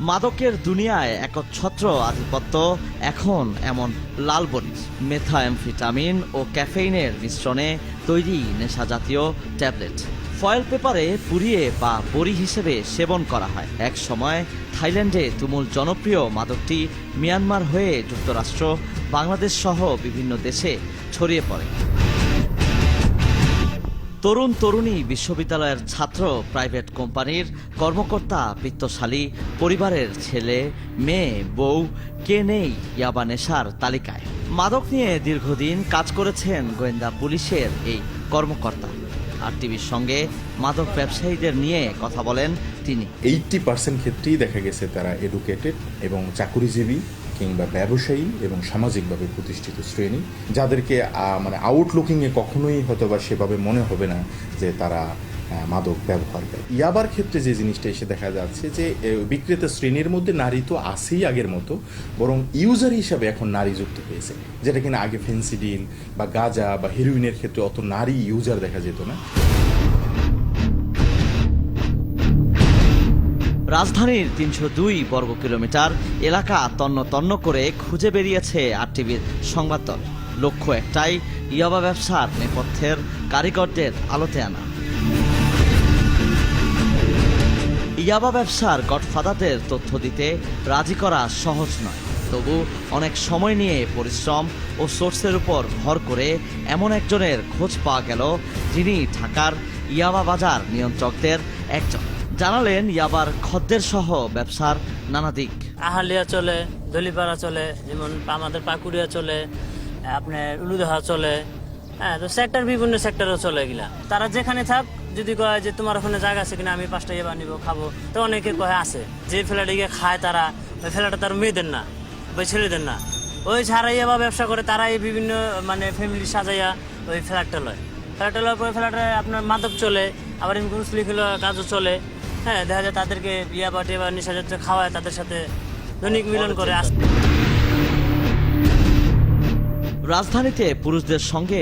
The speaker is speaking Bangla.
মাদকের দুনিয়ায় একচ্ছত্র আধিপত্য এখন এমন লালবনি মেথাএমফেটামিন ও ক্যাফেইনের মিশ্রণে তৈরি নেশা জাতীয় ট্যাবলেট ফয়েল পেপারে পুড়িয়ে বা বড়ি হিসেবে সেবন করা হয়। এক সময় থাইল্যান্ডে তুমুল জনপ্রিয় মাদকটি মিয়ানমার হয়ে যুক্তরাষ্ট্র, বাংলাদেশ সহ বিভিন্ন দেশে ছড়িয়ে পড়ে। তরুণ তরুণী, বিশ্ববিদ্যালয়ের ছাত্র, প্রাইভেট কোম্পানির কর্মকর্তা, বিত্তশালী পরিবারের ছেলে, মেয়ে, বউ, কে নেই ইয়াবা নেশার তালিকায়। মাদক নিয়ে দীর্ঘদিন কাজ করেছেন গোয়েন্দা পুলিশের এই কর্মকর্তা। আর টিভির সঙ্গে মাদক ব্যবসায়ীদের নিয়ে কথা বলেন তিনি। 80% ক্ষেত্রেই দেখা গেছে তারা এডুকেটেড এবং চাকুরিজীবী কিংবা ব্যবসায়ী এবং সামাজিকভাবে প্রতিষ্ঠিত শ্রেণী, যাদেরকে মানে আউটলুকিংয়ে কখনোই হয়তো বা সেভাবে মনে হবে না যে তারা মাদক ব্যবহার করে। ইয়াবার ক্ষেত্রে যে জিনিসটা এসে দেখা যাচ্ছে যে বিক্রেতা শ্রেণীর মধ্যে নারী তো আছেই আগের মতো, বরং ইউজার হিসাবে এখন নারী যুক্ত হয়েছে, যেটা কিনা আগে ফেন্সিডিল বা গাঁজা বা হেরোইনের ক্ষেত্রে অত নারী ইউজার দেখা যেত না। রাজধানীর ৩০২ বর্গ কিলোমিটার এলাকা তন্ন তন্ন করে খুঁজে বেরিয়েছে আরটিভির সংবাদ দল। লক্ষ্য একটাই, ইয়াবা ব্যবসার নেপথ্যের কারিগরদের আলোতে আনা। ইয়াবা ব্যবসার গডফাদারদের তথ্য দিতে রাজি করা সহজ নয়, তবু অনেক সময় নিয়ে পরিশ্রম ও সোর্সের উপর ভর করে এমন একজনের খোঁজ পাওয়া গেল, যিনি ঢাকার ইয়াবা বাজার নিয়ন্ত্রকদের একজন। জানালেন ইয়াবার খদ্দের সহ ব্যবসার নানা দিক। আহালিয়া চলে, দলিপাড়া চলে, যেমন আমাদের পাকুড়িয়া চলে, আপনার উলুদহা চলে, হ্যাঁ, তো সেক্টর বিভিন্ন সেক্টরও চলে এগুলা। তারা যেখানে থাক, যদি কয় যে তোমার ওখানে জায়গা আছে কিনা, আমি 5টা ইয়াবা নিবো, খাবো, তো অনেকে কয় আছে। যে ফ্ল্যাটে গিয়ে খায় তারা, ওই ফ্ল্যাটে তার মেয়েদের না, ওই ছেলেদের না, ওই ছাড়া ইয়াবা ব্যবসা করে তারাই বিভিন্ন মানে ফ্যামিলি সাজাইয়া ওই ফ্ল্যাটটা লয়। ফ্ল্যাটটা লওয়ার পরে ফ্ল্যাটে আপনার মাদক চলে, আবার মুসলিম কাজও চলে। হ্যাঁ, দেখা যায় তাদেরকে ইয়াবা টিয়াবা নেশা জাতীয় খাওয়ায়, তাদের সাথে দৈনিক মিলন করে আসে। রাজধানীতে পুরুষদের সঙ্গে